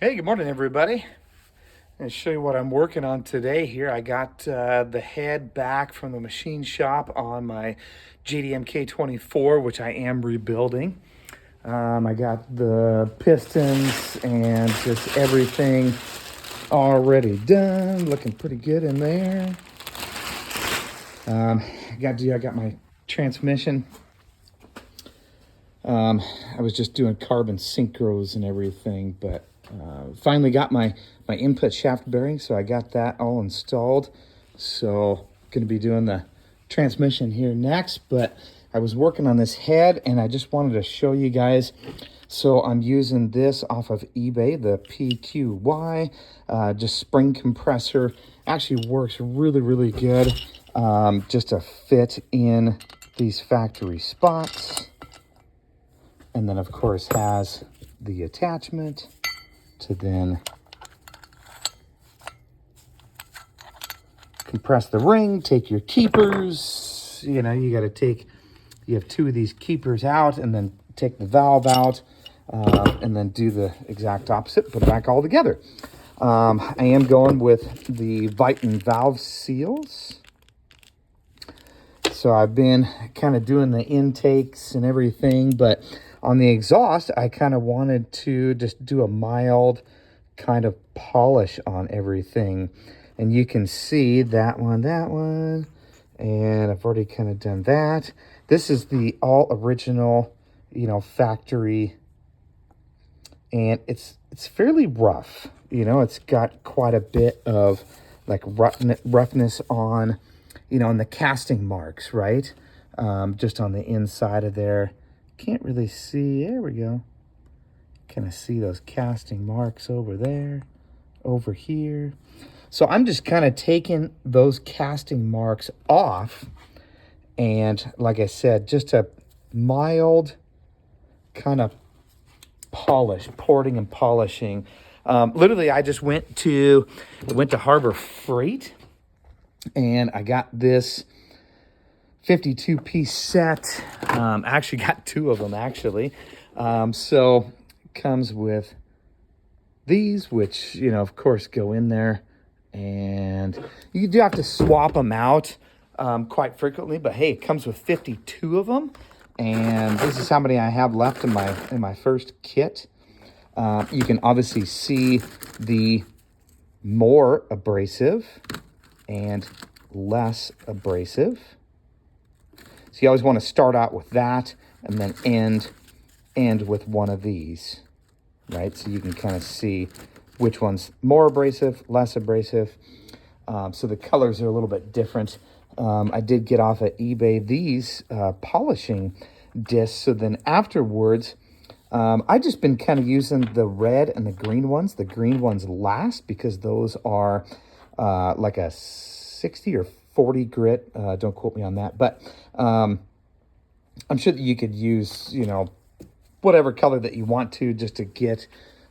Hey, good morning, everybody. I'm going to show you what I'm working on today here. I got the head back from the machine shop on my JDM K24, which I am rebuilding. I got the pistons and just everything already done, looking pretty good in there. I got my transmission. I was just doing carbon synchros and everything, but finally got my input shaft bearing, so I got that all installed. So going to be doing the transmission here next, but I was working on this head and I just wanted to show you guys. So I'm using this off of eBay, the PQY, just spring compressor. Actually works really good, just to fit in these factory spots. And then, of course, has the attachment to then compress the ring, take your keepers. You know, you have two of these keepers out and then take the valve out and then do the exact opposite, put it back all together. I am going with the Viton valve seals. So I've been kind of doing the intakes and everything, but on the exhaust, I kind of wanted to just do a mild kind of polish on everything. And you can see that one, and I've already kind of done that. This is the all original, factory, and it's fairly rough. It's got quite a bit of like roughness on, and the casting marks, right? Just on the inside of there. Can't really see. There we go. Kind of see those casting marks over there, over here. So I'm just kind of taking those casting marks off. And like I said, just a mild kind of polish, porting and polishing. Literally, I just went to Harbor Freight. And I got this 52-piece set. I actually got two of them, actually. So comes with these, which, of course, go in there. And you do have to swap them out quite frequently. But, hey, it comes with 52 of them. And this is how many I have left in my first kit. You can obviously see the more abrasive and less abrasive. So you always want to start out with that and then end with one of these, right? So you can kind of see which one's more abrasive, less abrasive. So the colors are a little bit different. I did get off of eBay these polishing discs. So then afterwards, I've just been kind of using the red and the green ones. The green ones last because those are like a 60 or 40 grit. Don't quote me on that. But I'm sure that you could use, whatever color that you want to just to get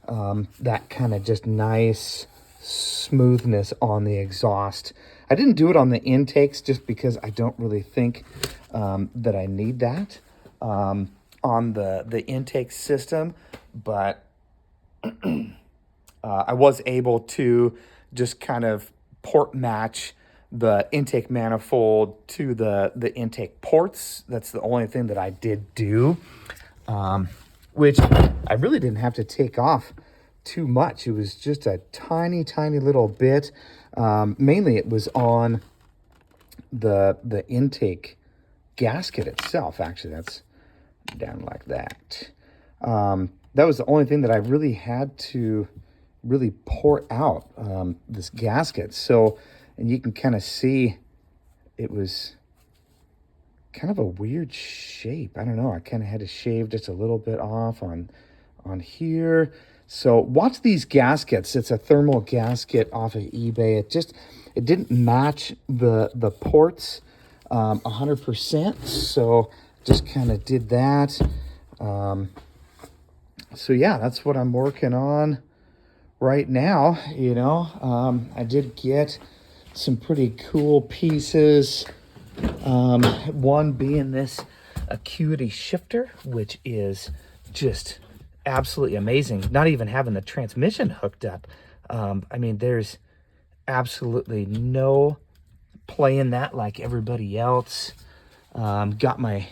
that kind of just nice smoothness on the exhaust. I didn't do it on the intakes just because I don't really think that I need that on the intake system. But I was able to just kind of port match the intake manifold to the intake ports. That's the only thing that I did do, which I really didn't have to take off too much. It was just a tiny little bit. Mainly it was on the intake gasket itself. Actually, that's down like that. That was the only thing that I really had to really pour out, this gasket. So, and you can kind of see it was kind of a weird shape. I don't know. I kind of had to shave just a little bit off on here. So watch these gaskets. It's a thermal gasket off of eBay. It didn't match the ports 100%. So just kind of did that. So yeah, that's what I'm working on right now. I did get some pretty cool pieces. One being this acuity shifter, which is just absolutely amazing. Not even having the transmission hooked up. I mean, there's absolutely no playing that like everybody else. Got my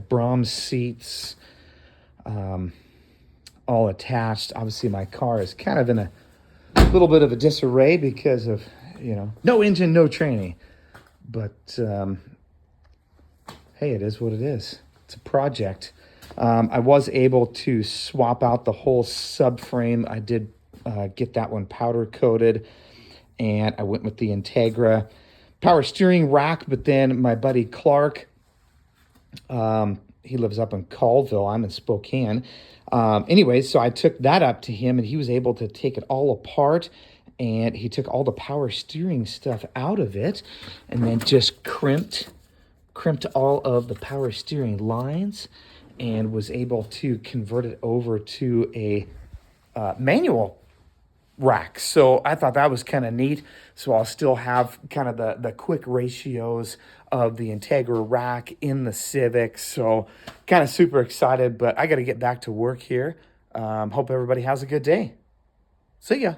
Brahms seats all attached. Obviously, my car is kind of in a little bit of a disarray because of, no engine, no training. But hey, it is what it is. It's a project. I was able to swap out the whole subframe. I did get that one powder coated, and I went with the Integra power steering rack. But then my buddy Clark, he lives up in Colville. I'm in Spokane. Anyway, so I took that up to him, and he was able to take it all apart, and he took all the power steering stuff out of it, and then just crimped all of the power steering lines, and was able to convert it over to a manual rack. So I thought that was kind of neat. So I'll still have kind of the quick ratios of the Integra rack in the Civic. So kind of super excited, but I got to get back to work here. Hope everybody has a good day. See ya.